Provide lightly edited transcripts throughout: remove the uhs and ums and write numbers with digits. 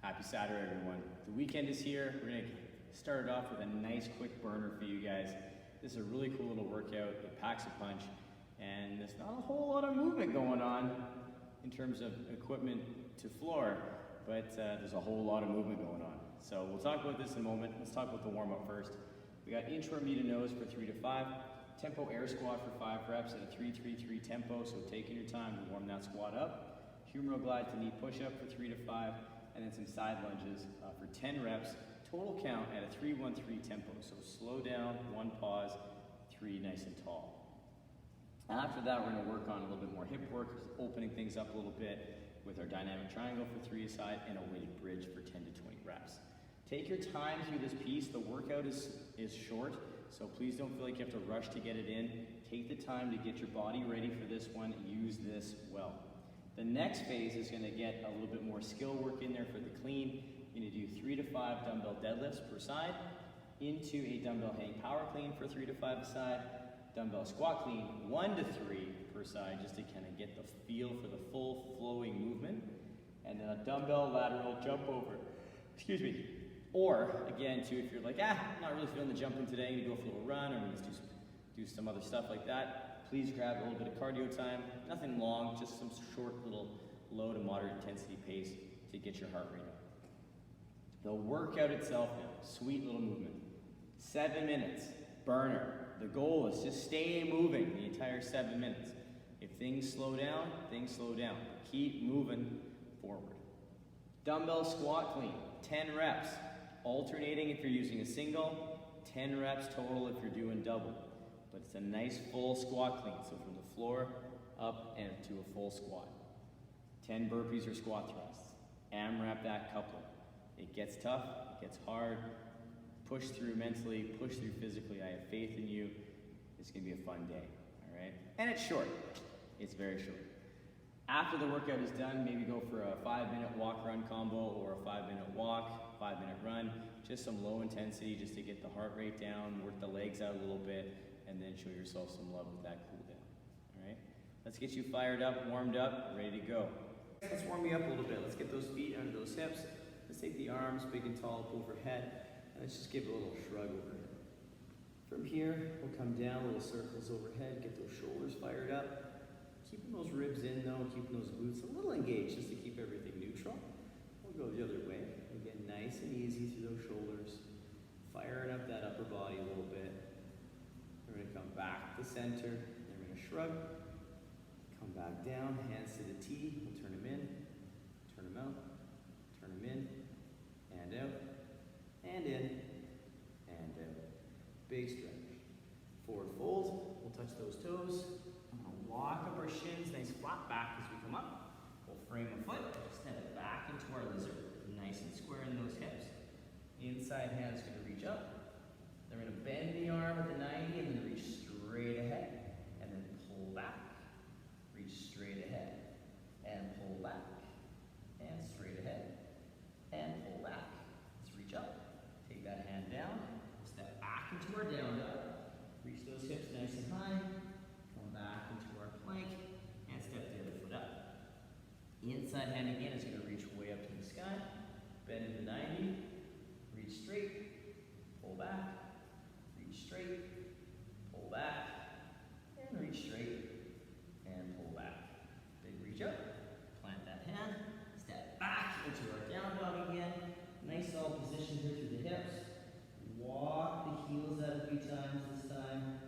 Happy Saturday, everyone. The weekend is here. We're gonna start it off with a nice quick burner for you guys. This is a really cool little workout. It packs a punch, and there's not a whole lot of movement going on in terms of equipment to floor, but there's a whole lot of movement going on. So we'll talk about this in a moment. Let's talk about the warm-up first. We got inchworm knee to nose for 3 to 5, tempo air squat for 5 reps at a 3-3-3 tempo, so taking your time to warm that squat up. Humeral glide to knee push-up for 3 to 5, and then some side lunges for 10 reps. Total count at a 3-1-3 tempo, so slow down, 1 pause, 3 nice and tall. After that, we're gonna work on a little bit more hip work, opening things up a little bit with our dynamic triangle for 3 aside and a weighted bridge for 10 to 20 reps. Take your time through this piece. The workout is short, so please don't feel like you have to rush to get it in. Take the time to get your body ready for this one. Use this well. The next phase is gonna get a little bit more skill work in there for the clean. You're gonna do 3 to 5 dumbbell deadlifts per side, into a dumbbell hang power clean for 3 to 5 a side, dumbbell squat clean 1 to 3 per side, just to kind of get the feel for the full flowing movement, and then a dumbbell lateral jump over. Excuse me. Or again, too, if you're like, I'm not really feeling the jumping today, I'm gonna go for a little run, or just do some other stuff like that. Please grab a little bit of cardio time. Nothing long, just some short little low to moderate intensity pace to get your heart rate up. The workout itself now, sweet little movement. 7 minutes, burner. The goal is just stay moving the entire 7 minutes. If things slow down, things slow down. Keep moving forward. Dumbbell squat clean, 10 reps. Alternating if you're using a single, 10 reps total if you're doing double. But it's a nice full squat clean, so from the floor up and to a full squat. 10 burpees or squat thrusts. AMRAP that coupling. It gets tough, it gets hard. Push through mentally, push through physically. I have faith in you. It's gonna be a fun day, all right? And it's short, it's very short. After the workout is done, maybe go for a 5-minute walk-run combo or a 5-minute walk, 5-minute run, just some low intensity just to get the heart rate down, work the legs out a little bit, and then show yourself some love with that cool down, all right? Let's get you fired up, warmed up, ready to go. Let's warm you up a little bit. Let's get those feet under those hips. Let's take the arms big and tall up overhead, and let's just give a little shrug overhead. From here, we'll come down, little circles overhead, get those shoulders fired up. Keeping those ribs in though, keeping those glutes a little engaged just to keep everything neutral. We'll go the other way. Again, nice and easy through those shoulders. Firing up that upper body a little bit. We're gonna come back to center. Then we're gonna shrug. Come back down, hands to the T. We'll turn them in, turn them out, turn them in, and out, and in, and out. Big stretch. Forward fold, we'll touch those toes. I'm gonna walk up our shins, nice flat back as we come up. We'll frame a foot, step it back into our lizard. Nice and square in those hips. Inside hand's gonna reach up. Then we're gonna bend the arm at the 90 and then reach straight ahead. And then pull back, reach straight ahead. And pull back, and straight ahead. And pull back. Let's reach up. Take that hand down, step back into our down dog. Reach those hips nice and high. Come back into our plank and step the other foot up. Inside hand again is going to reach way up to the sky. Bend into 90. Reach straight. Pull back. Reach straight. Pull back. And reach straight. And pull back. Big reach up. Plant that hand. Step back into our down dog again. Nice solid position here through the hips. Walk the heels out a few times this time.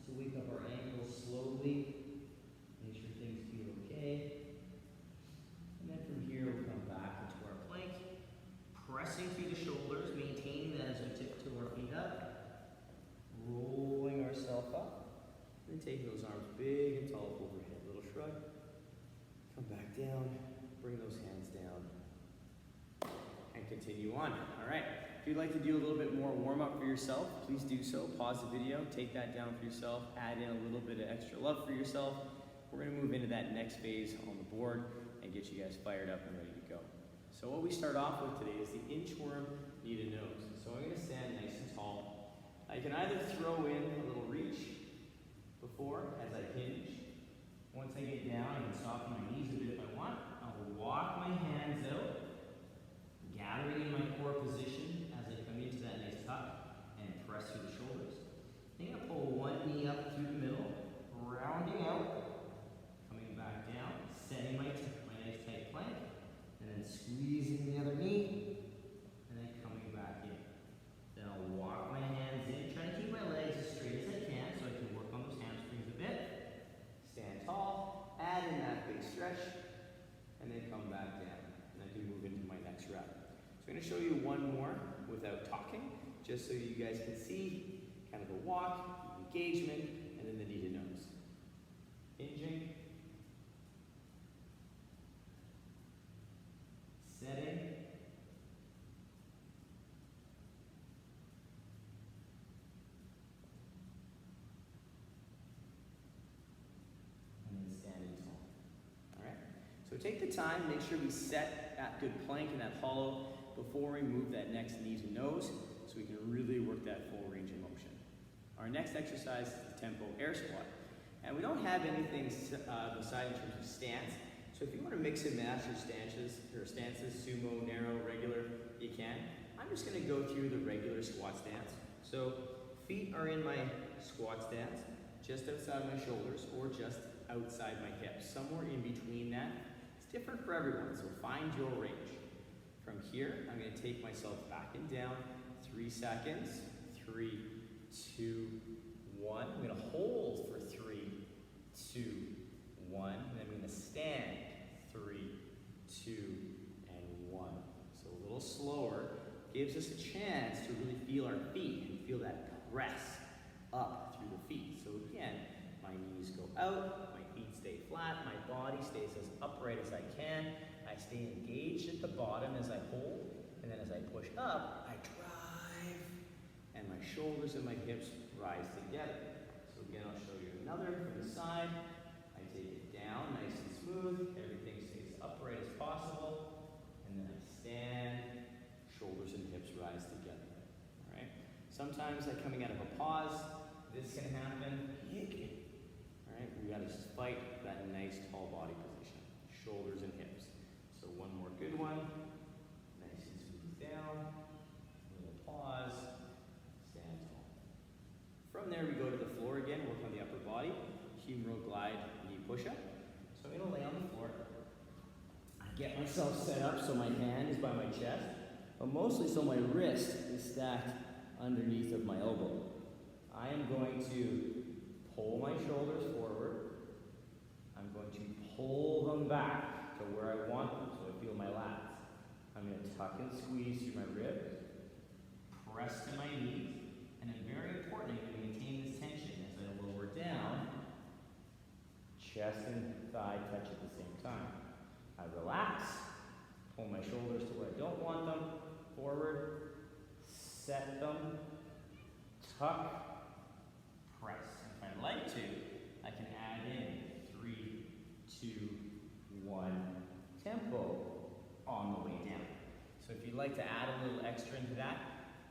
To wake up our ankles slowly, make sure things feel okay. And then from here, we'll come back into our plank, pressing through the shoulders, maintaining that as we tiptoe our feet up, rolling ourselves up, and then taking those arms big and tall overhead. Little shrug, come back down, bring those hands down, and continue on. All right. If you'd like to do a little bit more warm-up for yourself, please do so. Pause the video, take that down for yourself, add in a little bit of extra love for yourself. We're gonna move into that next phase on the board and get you guys fired up and ready to go. So what we start off with today is the inchworm knee to nose. So I'm gonna stand nice and tall. I can either throw in a little reach before as I hinge. Once I get down, I can soften my knees a bit if I want. I'll walk my hands out, going to show you one more without talking, just so you guys can see kind of the walk, the engagement, and then the knee to nose. Hinging, setting, and then standing tall. All right, so take the time, make sure we set that good plank and that hollow before we move that next knee to nose, so we can really work that full range of motion. Our next exercise is the tempo air squat. And we don't have anything beside in terms of stance, so if you want to mix and match your stances, sumo, narrow, regular, you can. I'm just going to go through the regular squat stance. So feet are in my squat stance, just outside my shoulders or just outside my hips, somewhere in between that. It's different for everyone, so find your range. From here, I'm going to take myself back and down, 3 seconds, 3, 2, 1. I'm going to hold for 3, 2, 1. And then I'm going to stand, 3, 2, and 1. So a little slower gives us a chance to really feel our feet and feel that press up through the feet. So again, my knees go out, my feet stay flat, my body stays as upright as I can. I stay engaged at the bottom as I hold, and then as I push up, I drive, and my shoulders and my hips rise together. So again, I'll show you another from the side. I take it down nice and smooth, everything stays upright as possible, and then I stand, shoulders and hips rise together. All right. Sometimes like coming out of a pause, this can happen. All right, we gotta just fight for that nice tall body position, shoulders and hips. So one more good one, nice and smooth down, little pause, stand tall. From there we go to the floor again, work on the upper body, humeral glide knee push-up. So I'm gonna lay on the floor. I get myself set up so my hand is by my chest, but mostly so my wrist is stacked underneath of my elbow. I am going to pull my shoulders forward. I'm going to pull them back to where I want them, so I feel my lats. I'm going to tuck and squeeze through my ribs, press to my knees, and then very important to maintain this tension as I lower down, chest and thigh touch at the same time. I relax, pull my shoulders to where I don't want them, forward, set them, tuck, press. If I'd like to, I can add in 3, 2, 1 tempo on the way down. So if you'd like to add a little extra into that,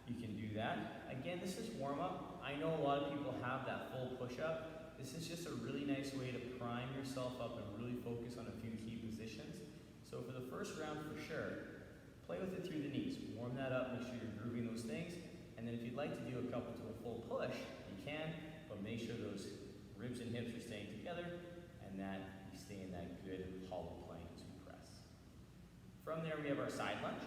you can do that. Again, this is warm-up. I know a lot of people have that full push-up. This is just a really nice way to prime yourself up and really focus on a few key positions. So for the first round, for sure, play with it through the knees. Warm that up, make sure you're grooving those things. And then if you'd like to do a couple to a full push, you can, but make sure those ribs and hips are staying together and that you stay in that good hollow plank as we press. From there, we have our side lunge.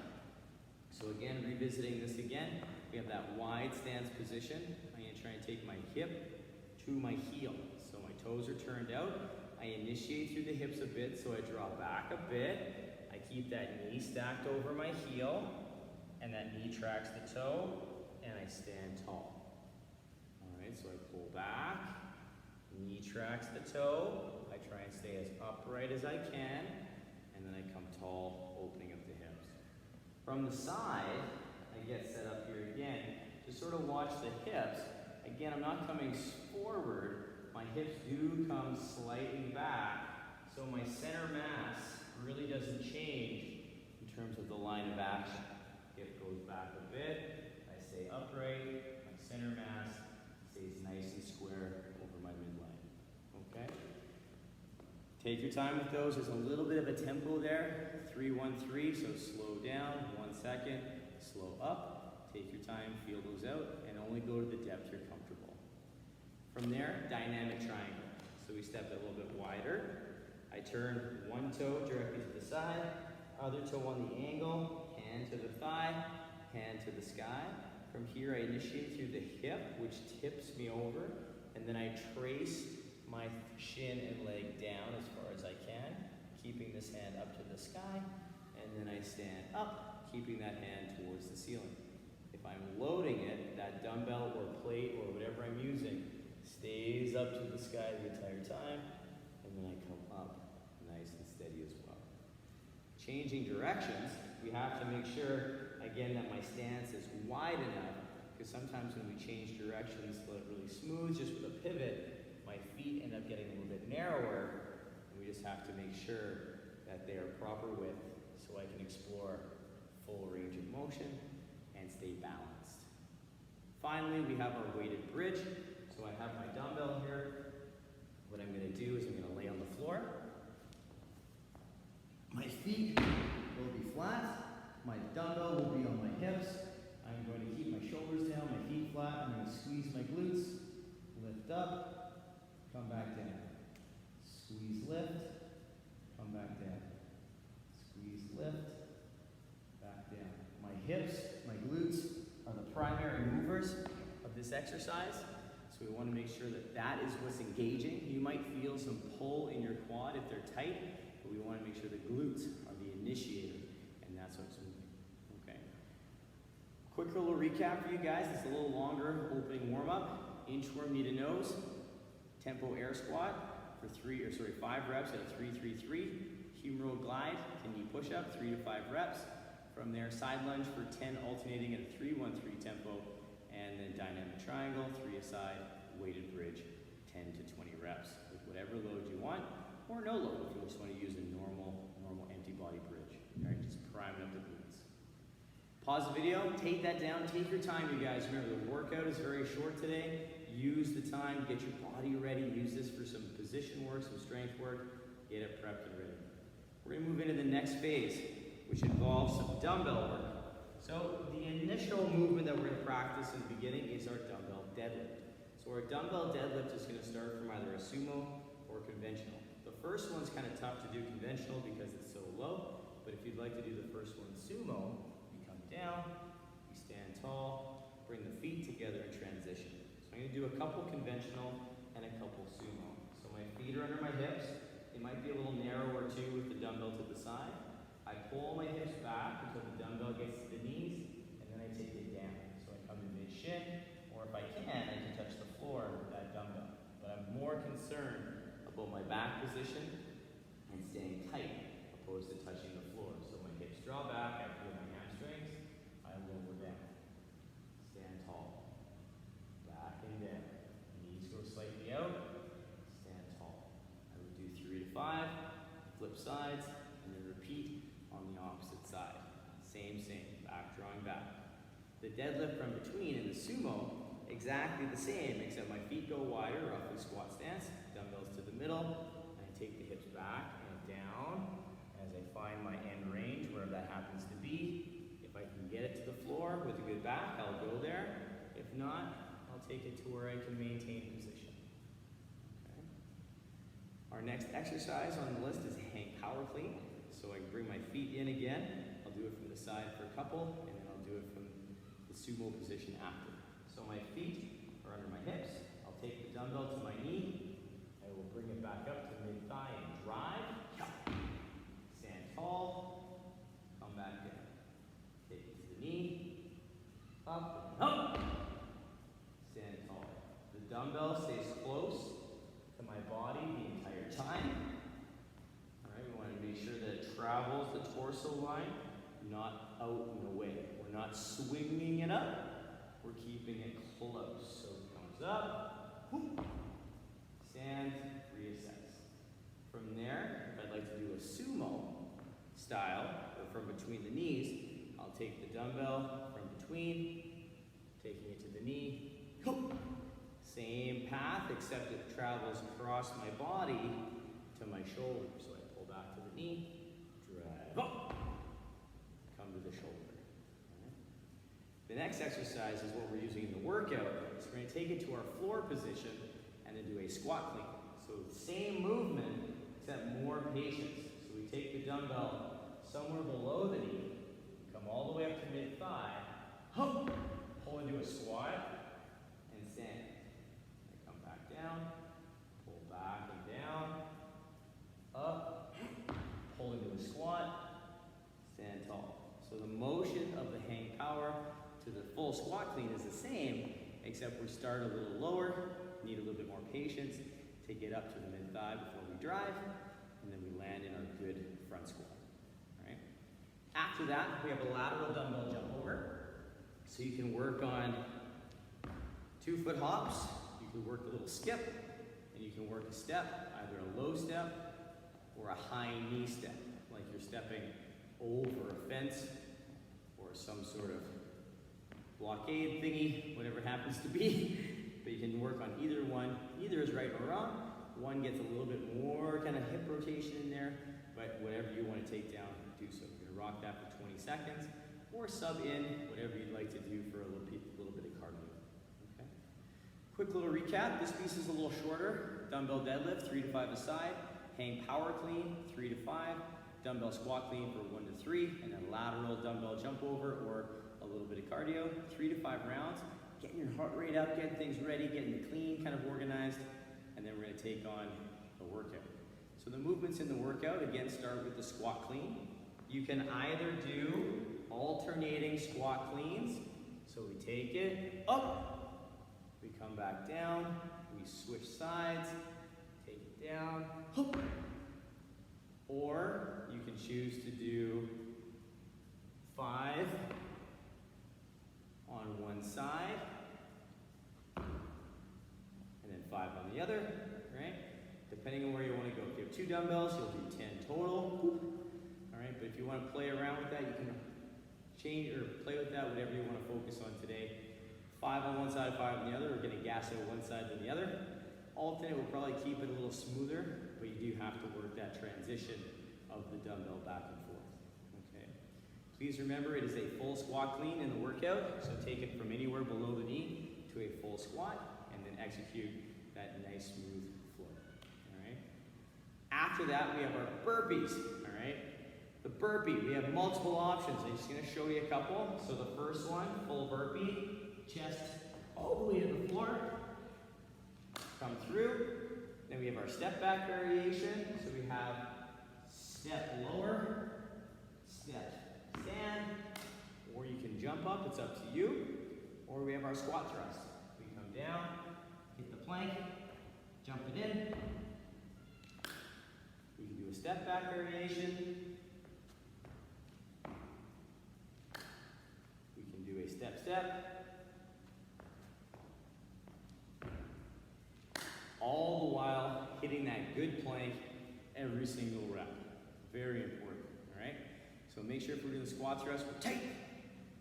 So again, revisiting this again, we have that wide stance position. I'm going to try and take my hip to my heel. So my toes are turned out. I initiate through the hips a bit, so I draw back a bit. I keep that knee stacked over my heel, and that knee tracks the toe, and I stand tall. All right, so I pull back, knee tracks the toe. I try and stay as upright as I can, and then I come tall, opening up the hips. From the side, I get set up here again to sort of watch the hips. Again, I'm not coming forward. My hips do come slightly back, so my center mass really doesn't change in terms of the line of action. Hip goes back a bit, I stay upright, my center mass stays nice and square over my midline. Okay? Take your time with those. There's a little bit of a tempo there. 3, 1, 3, so slow down, 1 second, slow up. Take your time, feel those out, and only go to the depth you're comfortable. From there, dynamic triangle. So we step a little bit wider. I turn one toe directly to the side, other toe on the angle, hand to the thigh, hand to the sky. From here, I initiate through the hip, which tips me over, and then I trace my shin and leg down as far as I can, keeping this hand up to the sky, and then I stand up, keeping that hand towards the ceiling. If I'm loading it, that dumbbell or plate or whatever I'm using stays up to the sky the entire time, and then I come up nice and steady as well. Changing directions, we have to make sure, again, that my stance is wide enough, because sometimes when we change directions to let it really smooth, just with a pivot, my feet end up getting a little bit narrower, and we just have to make sure that they are proper width so I can explore full range of motion and stay balanced. Finally, we have our weighted bridge. So I have my dumbbell here. What I'm going to do is I'm going to lay on the floor. My feet will be flat. My dumbbell will be on my hips. I'm going to keep my shoulders down, my feet flat. I'm going to squeeze my glutes, lift up, come back down. Squeeze, lift, come back down. Squeeze, lift, back down. My hips, my glutes are the primary movers of this exercise. So we want to make sure that that is what's engaging. You might feel some pull in your quad if they're tight, but we want to make sure the glutes are the initiator, and that's what's moving. Okay. Quick little recap for you guys. It's a little longer opening warm-up. Inchworm knee to nose, tempo air squat for 5 reps at a 3-3-3. Humeral glide to knee push-up, 3 to 5 reps. From there, side lunge for 10, alternating at a 3-1-3 tempo. And then dynamic triangle, 3 aside, weighted bridge, 10 to 20 reps with whatever load you want, or no load if you just want to use a normal empty body bridge. All right, just priming up the glutes. Pause the video, take that down, take your time, you guys. Remember, the workout is very short today. Use the time, get your body ready. Use this for some position work, some strength work. Get it prepped and ready. We're going to move into the next phase, which involves some dumbbell work. So the initial movement that we're going to practice in the beginning is our dumbbell deadlift. So our dumbbell deadlift is going to start from either a sumo or conventional. The first one's kind of tough to do conventional because it's so low, but if you'd like to do the first one sumo, you come down, you stand tall, bring the feet together and transition. So I'm going to do a couple conventional and a couple sumo. So my feet are under my hips. They might be a little narrower too with the dumbbell to the side. I pull my hips back until the dumbbell gets to the knees, and then I take it down. So I come to mid-shin, or if I can touch the floor with that dumbbell. But I'm more concerned about my back position and staying tight, opposed to touching the floor. So my hips draw back, I feel my hamstrings, I lower down. Stand tall. Back and down. Knees go slightly out, stand tall. I would do 3 to 5, flip sides, and then repeat on the opposite side. Same, back drawing back. The deadlift from between in the sumo, exactly the same, except my feet go wider, roughly squat stance, dumbbells to the middle, and I take the hips back and down as I find my end range, wherever that happens to be. If I can get it to the floor with a good back, I'll go there. If not, I'll take it to where I can maintain position. Okay. Our next exercise on the list is hang power clean. So I bring my feet in again. I'll do it from the side for a couple, and then I'll do it from the sumo position after. So my feet are under my hips. I'll take the dumbbell to my knee. I will bring it back up to mid-thigh and drive. Stand tall. Come back down. Take it to the knee. Up and up. Stand tall. The dumbbell stays close to my body the entire time. Make sure that it travels the torso line, not out and away. We're not swinging it up, we're keeping it close. So it comes up, whoop, stand, reassess. From there, if I'd like to do a sumo style, or from between the knees, I'll take the dumbbell from between, taking it to the knee, whoop. Same path, except it travels across my body to my shoulder. So I pull back to the knee, drive up, come to the shoulder. Right. The next exercise is what we're using in the workout. So we're going to take it to our floor position and then do a squat clean. So same movement, except more patience. So we take the dumbbell somewhere below the knee, come all the way up to mid-thigh, hop, pull into a squat, and stand. I come back down, pull back and down, up, pull into a squat, stand tall. So the motion power to the full squat clean is the same, except we start a little lower, need a little bit more patience to get up to the mid-thigh before we drive, and then we land in our good front squat. All right? After that, we have a lateral dumbbell jump over. So you can work on 2-foot hops, you can work a little skip, and you can work a step, either a low step or a high knee step, like you're stepping over a fence or some sort of blockade thingy, whatever it happens to be. But you can work on either one. Either is right or wrong. One gets a little bit more kind of hip rotation in there, but whatever you want to take down, do so. You're gonna rock that for 20 seconds, or sub in whatever you'd like to do for a little bit of cardio. Okay. Quick little recap. This piece is a little shorter. Dumbbell deadlift, 3 to 5 a side. Hang power clean, 3 to 5. Dumbbell squat clean for 1 to 3, and then lateral dumbbell jump over or a little bit of cardio, 3 to 5 rounds. Getting your heart rate up, getting things ready, getting the clean kind of organized, and then we're going to take on the workout. So the movements in the workout, again, start with the squat clean. You can either do alternating squat cleans. So we take it up, we come back down, we switch sides, take it down, up. Or you can choose to do 5 on one side, and then 5 on the other, right? Depending on where you want to go. If you have 2 dumbbells, you'll do 10 total. All right, but if you want to play around with that, you can change or play with that, whatever you want to focus on today. 5 on one side, 5 on the other. We're going to gas it one side than the other. Alternate will probably keep it a little smoother, but you do have to work that transition of the dumbbell back and forth. Okay. Please remember, it is a full squat clean in the workout, so take it from anywhere below the knee to a full squat, and then execute that nice smooth flow. All right. After that, we have our burpees. All right. The burpee, we have multiple options. I'm just going to show you a couple. So the first one, full burpee, chest all the way to the floor. Come through. Then we have our step back variation. So we have step lower, step stand, or you can jump up, it's up to you. Or we have our squat thrust. We come down, hit the plank, jump it in. We can do a step back variation. We can do a step step. All the while hitting that good plank every single rep. Very important, all right? So make sure if we're doing the squat thrust, we're tight.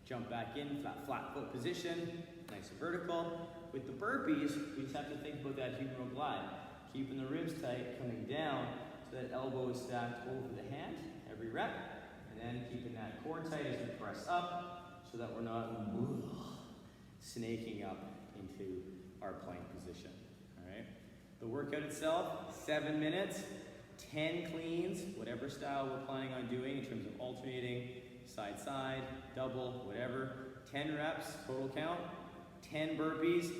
Jump back in, flat foot position, nice and vertical. With the burpees, we just have to think about that humeral glide. Keeping the ribs tight, coming down so that elbow is stacked over the hand every rep, and then keeping that core tight as we press up so that we're not snaking up into our plank position, all right? The workout itself, 7 minutes, 10 cleans, whatever style we're planning on doing in terms of alternating, side side, double, whatever. 10 reps, total count, 10 burpees,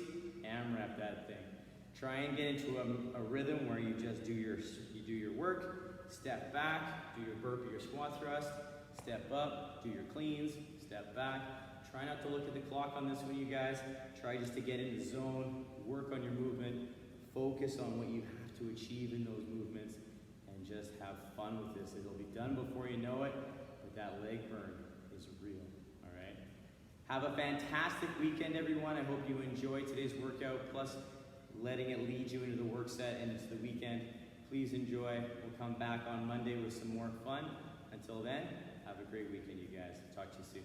AMRAP that thing. Try and get into a rhythm where you just do your work, step back, do your burpee or squat thrust, step up, do your cleans, step back. Try not to look at the clock on this one, you guys. Try just to get in the zone, work on your movement, focus on what you have to achieve in those movements, and just have fun with this. It'll be done before you know it, but that leg burn is real, all right? Have a fantastic weekend, everyone. I hope you enjoyed today's workout, plus letting it lead you into the work set and into the weekend. Please enjoy. We'll come back on Monday with some more fun. Until then, have a great weekend, you guys. Talk to you soon.